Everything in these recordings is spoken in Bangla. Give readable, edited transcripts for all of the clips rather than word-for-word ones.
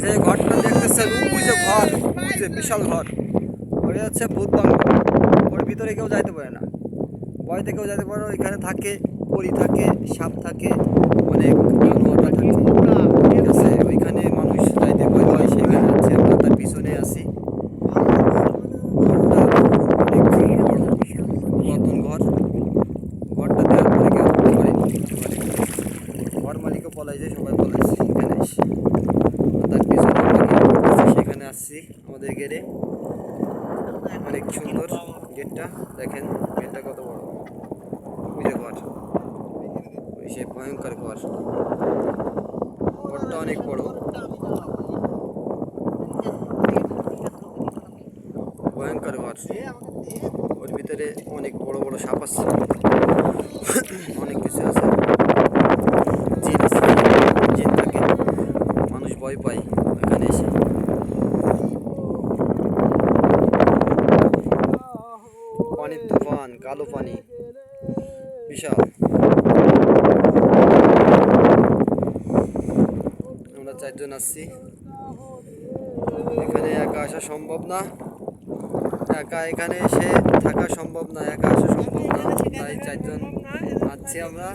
যে ঘরটা দেখতেছেন ওই যে ঘর, ওই যে বিশাল ঘর, ওটা হচ্ছে ভূত বাংলো। ওর ভিতরে কেউ যাইতে পারে না, ভয়তে কেউ যাইতে পারে না। ওইখানে থাকে পরী থাকে, সাপ থাকে, অনেক জানোয়ারটা থাকে, ঠিক আছে। ওইখানে মানুষ যাইতে ভয় পায়, সেখানে আছে আমরা তার পিছনে আছি। ঘরটা অনেক বড়, পুরাতন ঘর। ঘরটা দেওয়ার পরে কেউ ঢুকতে পারেনি ঘরে। ঘর মালিকও পলাইছে, সবাই পলাইছে এখানে এসে। তার পিছনে আমরা গেট করতেছি, সেখানে আসছি আমাদের গেটে। অনেক সুন্দর গেটটা, দেখেন গেটটা কত বড়। ওই যে ঘর, ওই সে ভয়ঙ্কর ঘর। ঘরটা অনেক বড়, ভয়ঙ্কর ঘর। ওর ভিতরে অনেক বড় বড় সাপ আছে, অনেক কিছু আছে, জিন আছে, জিন থাকে। মানুষ ভয় পায় এখানে এসে। পানির তুফান, কালো পানি, বিশাল। আমরা 4 জন আসছি এখানে। একা আসা সম্ভব না, একা এখানে এসে থাকা সম্ভব না, একা আসা সম্ভব না, তাই 4 জন আসছি আমরা।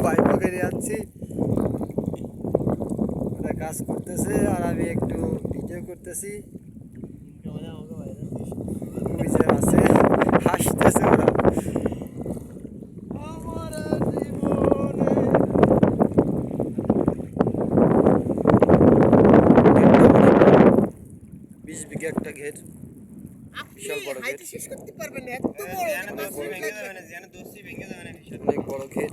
বাইক পকেটে যাচ্ছি, ওরা কাজ করতেছে আর আমি একটু ভিডিও করতেছি। ওই যে আছে, হাসতেছে ওরা। বিশ বিঘা একটা ঘের, বিশাল বড় ঘের, অনেক বড় ঘের।